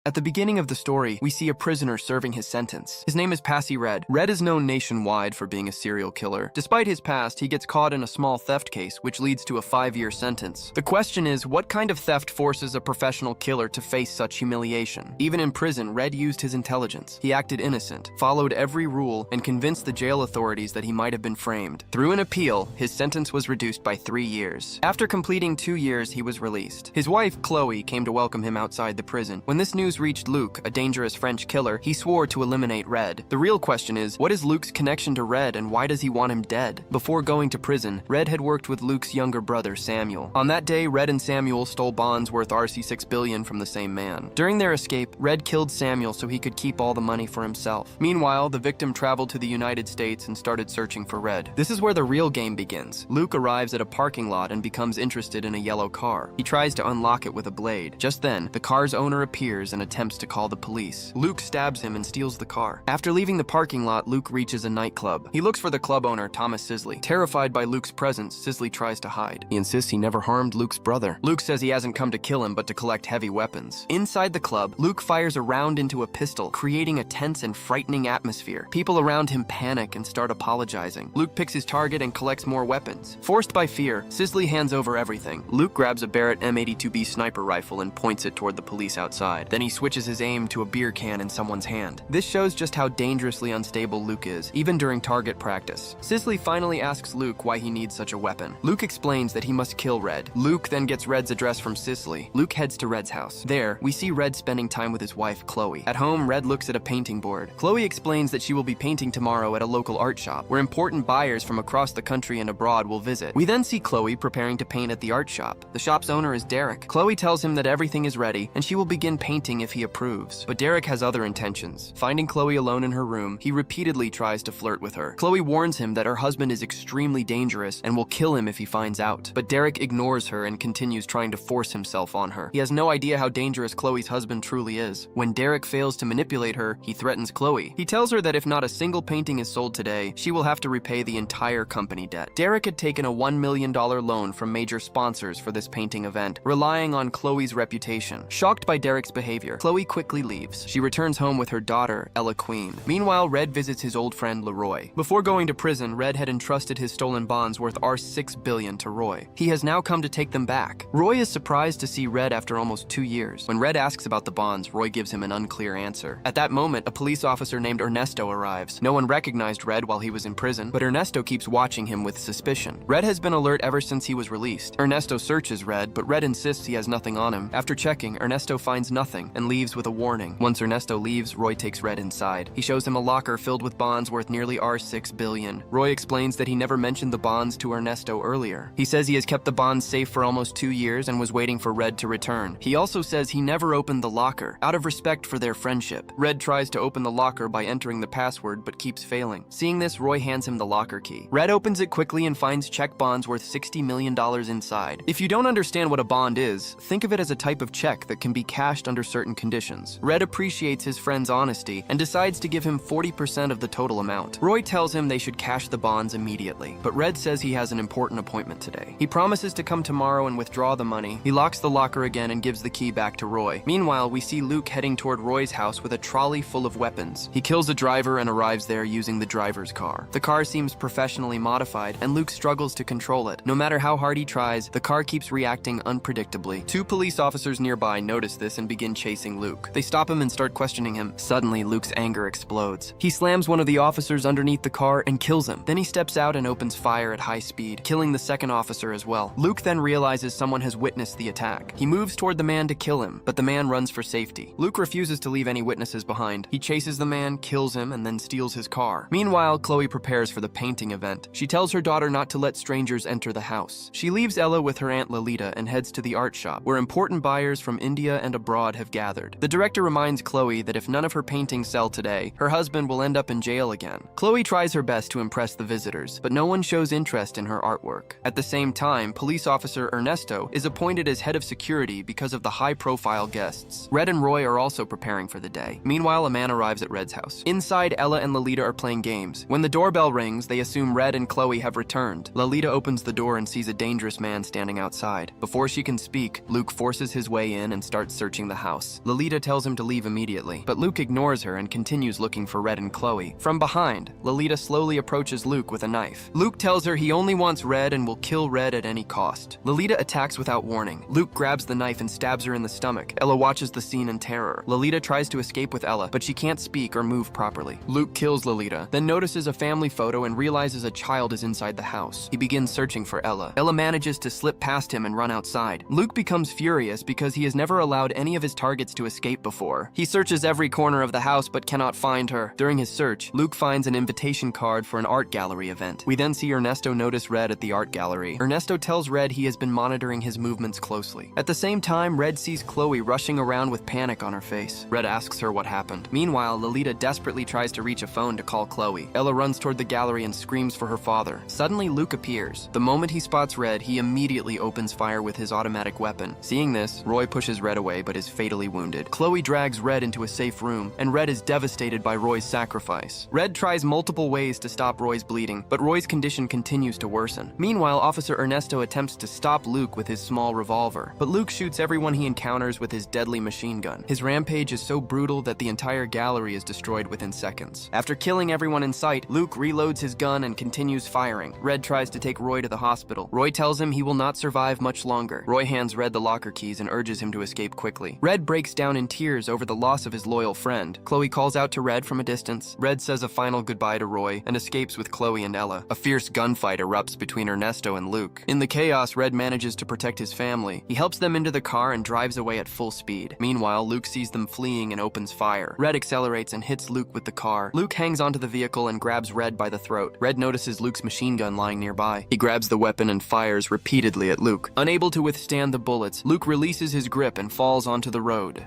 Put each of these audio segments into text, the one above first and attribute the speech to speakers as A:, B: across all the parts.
A: At the beginning of the story, we see a prisoner serving his sentence. His name is Passy Red. Red is known nationwide for being a serial killer. Despite his past, he gets caught in a small theft case, which leads to a 5-year sentence. The question is, what kind of theft forces a professional killer to face such humiliation? Even in prison, Red used his intelligence. He acted innocent, followed every rule, and convinced the jail authorities that he might have been framed. Through an appeal, his sentence was reduced by 3 years. After completing 2 years, he was released. His wife, Chloe, came to welcome him outside the prison. When this news reached Luke, a dangerous French killer, he swore to eliminate Red. The real question is, what is Luke's connection to Red and why does he want him dead? Before going to prison, Red had worked with Luke's younger brother, Samuel. On that day, Red and Samuel stole bonds worth $6 billion from the same man. During their escape, Red killed Samuel so he could keep all the money for himself. Meanwhile, the victim traveled to the United States and started searching for Red. This is where the real game begins. Luke arrives at a parking lot and becomes interested in a yellow car. He tries to unlock it with a blade. Just then, the car's owner appears and attempts to call the police. Luke stabs him and steals the car. After leaving the parking lot, Luke reaches a nightclub. He looks for the club owner, Thomas Sisley. Terrified by Luke's presence, Sisley tries to hide. He insists he never harmed Luke's brother. Luke says he hasn't come to kill him but to collect heavy weapons. Inside the club, Luke fires a round into a pistol, creating a tense and frightening atmosphere. People around him panic and start apologizing. Luke picks his target and collects more weapons. Forced by fear, Sisley hands over everything. Luke grabs a Barrett M82B sniper rifle and points it toward the police outside. Then he switches his aim to a beer can in someone's hand. This shows just how dangerously unstable Luke is, even during target practice. Sisley finally asks Luke why he needs such a weapon. Luke explains that he must kill Red. Luke then gets Red's address from Sisley. Luke heads to Red's house. There, we see Red spending time with his wife, Chloe. At home, Red looks at a painting board. Chloe explains that she will be painting tomorrow at a local art shop, where important buyers from across the country and abroad will visit. We then see Chloe preparing to paint at the art shop. The shop's owner is Derek. Chloe tells him that everything is ready, and she will begin painting if he approves. But Derek has other intentions. Finding Chloe alone in her room, he repeatedly tries to flirt with her. Chloe warns him that her husband is extremely dangerous and will kill him if he finds out. But Derek ignores her and continues trying to force himself on her. He has no idea how dangerous Chloe's husband truly is. When Derek fails to manipulate her, he threatens Chloe. He tells her that if not a single painting is sold today, she will have to repay the entire company debt. Derek had taken a $1 million loan from major sponsors for this painting event, relying on Chloe's reputation. Shocked by Derek's behavior, Chloe quickly leaves. She returns home with her daughter, Ella Queen. Meanwhile, Red visits his old friend Leroy. Before going to prison, Red had entrusted his stolen bonds worth $6 billion to Roy. He has now come to take them back. Roy is surprised to see Red after almost 2 years. When Red asks about the bonds, Roy gives him an unclear answer. At that moment, a police officer named Ernesto arrives. No one recognized Red while he was in prison, but Ernesto keeps watching him with suspicion. Red has been alert ever since he was released. Ernesto searches Red, but Red insists he has nothing on him. After checking, Ernesto finds nothing and leaves with a warning. Once Ernesto leaves, Roy takes Red inside. He shows him a locker filled with bonds worth nearly $6 billion. Roy explains that he never mentioned the bonds to Ernesto earlier. He says he has kept the bonds safe for almost 2 years and was waiting for Red to return. He also says he never opened the locker, out of respect for their friendship. Red tries to open the locker by entering the password, but keeps failing. Seeing this, Roy hands him the locker key. Red opens it quickly and finds check bonds worth $60 million inside. If you don't understand what a bond is, think of it as a type of check that can be cashed under certain conditions. Red appreciates his friend's honesty and decides to give him 40% of the total amount. Roy tells him they should cash the bonds immediately, but Red says he has an important appointment today. He promises to come tomorrow and withdraw the money. He locks the locker again and gives the key back to Roy. Meanwhile, we see Luke heading toward Roy's house with a trolley full of weapons. He kills a driver and arrives there using the driver's car. The car seems professionally modified, and Luke struggles to control it. No matter how hard he tries, the car keeps reacting unpredictably. 2 police officers nearby notice this and begin chasing Luke. They stop him and start questioning him. Suddenly, Luke's anger explodes. He slams one of the officers underneath the car and kills him. Then he steps out and opens fire at high speed, killing the second officer as well. Luke then realizes someone has witnessed the attack. He moves toward the man to kill him, but the man runs for safety. Luke refuses to leave any witnesses behind. He chases the man, kills him, and then steals his car. Meanwhile, Chloe prepares for the painting event. She tells her daughter not to let strangers enter the house. She leaves Ella with her aunt Lolita and heads to the art shop, where important buyers from India and abroad have gathered. The director reminds Chloe that if none of her paintings sell today, her husband will end up in jail again. Chloe tries her best to impress the visitors, but no one shows interest in her artwork. At the same time, police officer Ernesto is appointed as head of security because of the high-profile guests. Red and Roy are also preparing for the day. Meanwhile, a man arrives at Red's house. Inside, Ella and Lolita are playing games. When the doorbell rings, they assume Red and Chloe have returned. Lolita opens the door and sees a dangerous man standing outside. Before she can speak, Luke forces his way in and starts searching the house. this. Lolita tells him to leave immediately, but Luke ignores her and continues looking for Red and Chloe. From behind, Lolita slowly approaches Luke with a knife. Luke tells her he only wants Red and will kill Red at any cost. Lolita attacks without warning. Luke grabs the knife and stabs her in the stomach. Ella watches the scene in terror. Lolita tries to escape with Ella, but she can't speak or move properly. Luke kills Lolita, then notices a family photo and realizes a child is inside the house. He begins searching for Ella. Ella manages to slip past him and run outside. Luke becomes furious because he has never allowed any of his targets to escape before. He searches every corner of the house but cannot find her. During his search, Luke finds an invitation card for an art gallery event. We then see Ernesto notice Red at the art gallery. Ernesto tells Red he has been monitoring his movements closely. At the same time, Red sees Chloe rushing around with panic on her face. Red asks her what happened. Meanwhile, Lolita desperately tries to reach a phone to call Chloe. Ella runs toward the gallery and screams for her father. Suddenly, Luke appears. The moment he spots Red, he immediately opens fire with his automatic weapon. Seeing this, Roy pushes Red away but is fatally wounded. Chloe drags Red into a safe room, and Red is devastated by Roy's sacrifice. Red tries multiple ways to stop Roy's bleeding, but Roy's condition continues to worsen. Meanwhile, Officer Ernesto attempts to stop Luke with his small revolver, but Luke shoots everyone he encounters with his deadly machine gun. His rampage is so brutal that the entire gallery is destroyed within seconds. After killing everyone in sight, Luke reloads his gun and continues firing. Red tries to take Roy to the hospital. Roy tells him he will not survive much longer. Roy hands Red the locker keys and urges him to escape quickly. Red breaks down in tears over the loss of his loyal friend. Chloe calls out to Red from a distance. Red says a final goodbye to Roy and escapes with Chloe and Ella. A fierce gunfight erupts between Ernesto and Luke. In the chaos, Red manages to protect his family. He helps them into the car and drives away at full speed. Meanwhile, Luke sees them fleeing and opens fire. Red accelerates and hits Luke with the car. Luke hangs onto the vehicle and grabs Red by the throat. Red notices Luke's machine gun lying nearby. He grabs the weapon and fires repeatedly at Luke. Unable to withstand the bullets, Luke releases his grip and falls onto the road.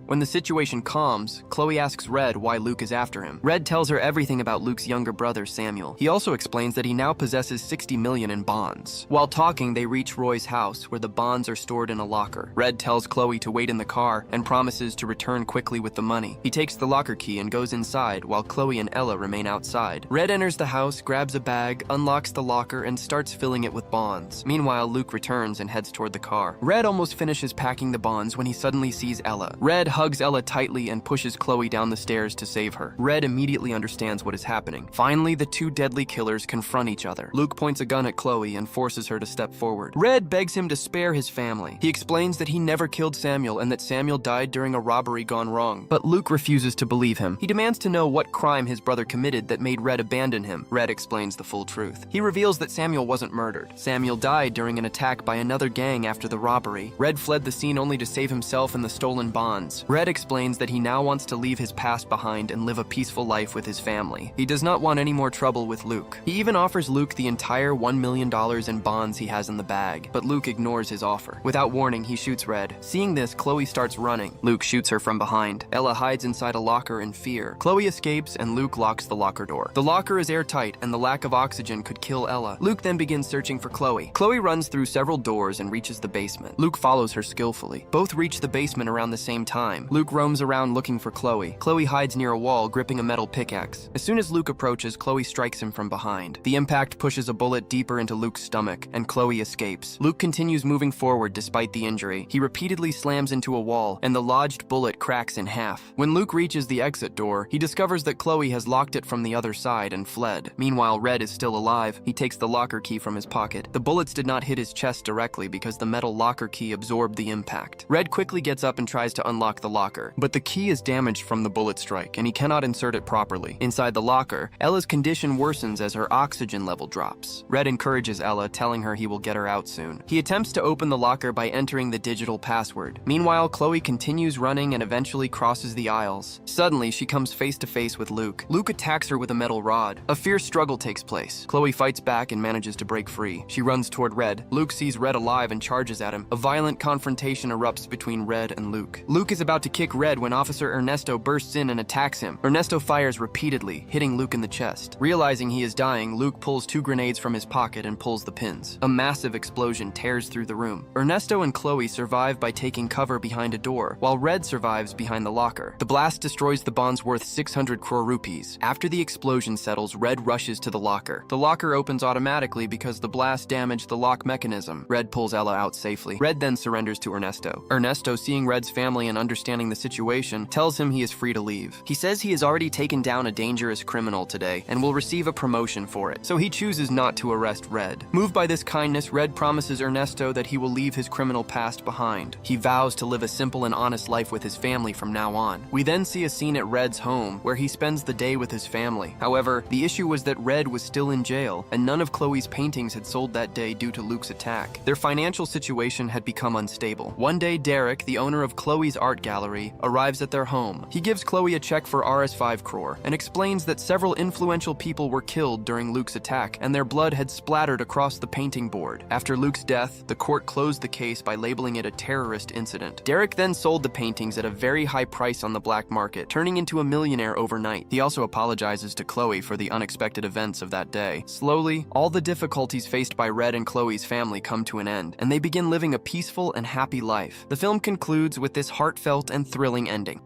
A: When the situation calms, Chloe asks Red why Luke is after him. Red tells her everything about Luke's younger brother, Samuel. He also explains that he now possesses $60 million in bonds. While talking, they reach Roy's house, where the bonds are stored in a locker. Red tells Chloe to wait in the car and promises to return quickly with the money. He takes the locker key and goes inside, while Chloe and Ella remain outside. Red enters the house, grabs a bag, unlocks the locker, and starts filling it with bonds. Meanwhile, Luke returns and heads toward the car. Red almost finishes packing the bonds when he suddenly sees Ella. Red hugs Ella tightly and pushes Chloe down the stairs to save her. Red immediately understands what is happening. Finally, the two deadly killers confront each other. Luke points a gun at Chloe and forces her to step forward. Red begs him to spare his family. He explains that he never killed Samuel and that Samuel died during a robbery gone wrong. But Luke refuses to believe him. He demands to know what crime his brother committed that made Red abandon him. Red explains the full truth. He reveals that Samuel wasn't murdered. Samuel died during an attack by another gang after the robbery. Red fled the scene only to save himself and the stolen bonds. Red explains that he now wants to leave his past behind and live a peaceful life with his family. He does not want any more trouble with Luke. He even offers Luke the entire $1 million in bonds he has in the bag, but Luke ignores his offer. Without warning, he shoots Red. Seeing this, Chloe starts running. Luke shoots her from behind. Ella hides inside a locker in fear. Chloe escapes and Luke locks the locker door. The locker is airtight and the lack of oxygen could kill Ella. Luke then begins searching for Chloe. Chloe runs through several doors and reaches the basement. Luke follows her skillfully. Both reach the basement around the same time. Luke roams around looking for Chloe. Chloe hides near a wall, gripping a metal pickaxe. As soon as Luke approaches, Chloe strikes him from behind. The impact pushes a bullet deeper into Luke's stomach, and Chloe escapes. Luke continues moving forward despite the injury. He repeatedly slams into a wall, and the lodged bullet cracks in half. When Luke reaches the exit door, he discovers that Chloe has locked it from the other side and fled. Meanwhile, Red is still alive. He takes the locker key from his pocket. The bullets did not hit his chest directly because the metal locker key absorbed the impact. Red quickly gets up and tries to unlock the locker, but the key is damaged from the bullet strike, and he cannot insert it properly. Inside the locker, Ella's condition worsens as her oxygen level drops. Red encourages Ella, telling her he will get her out soon. He attempts to open the locker by entering the digital password. Meanwhile, Chloe continues running and eventually crosses the aisles. Suddenly, she comes face to face with Luke. Luke attacks her with a metal rod. A fierce struggle takes place. Chloe fights back and manages to break free. She runs toward Red. Luke sees Red alive and charges at him. A violent confrontation erupts between Red and Luke. Luke is about to kick Red when Officer Ernesto bursts in and attacks him. Ernesto fires repeatedly, hitting Luke in the chest. Realizing he is dying, Luke pulls 2 grenades from his pocket and pulls the pins. A massive explosion tears through the room. Ernesto and Chloe survive by taking cover behind a door, while Red survives behind the locker. The blast destroys the bonds worth 600 crore rupees. After the explosion settles, Red rushes to the locker. The locker opens automatically because the blast damaged the lock mechanism. Red pulls Ella out safely. Red then surrenders to Ernesto. Ernesto, seeing Red's family and understanding understanding the situation, tells him he is free to leave. He says he has already taken down a dangerous criminal today and will receive a promotion for it, so he chooses not to arrest Red. Moved by this kindness, Red promises Ernesto that he will leave his criminal past behind. He vows to live a simple and honest life with his family from now on. We then see a scene at Red's home where he spends the day with his family. However, the issue was that Red was still in jail, and none of Chloe's paintings had sold that day due to Luke's attack. Their financial situation had become unstable. One day, Derek, the owner of Chloe's art gallery, arrives at their home. He gives Chloe a check for Rs5 crore and explains that several influential people were killed during Luke's attack, and their blood had splattered across the painting board. After Luke's death, the court closed the case by labeling it a terrorist incident. Derek then sold the paintings at a very high price on the black market, turning into a millionaire overnight. He also apologizes to Chloe for the unexpected events of that day. Slowly, all the difficulties faced by Red and Chloe's family come to an end, and they begin living a peaceful and happy life. The film concludes with this heartfelt and thrilling ending.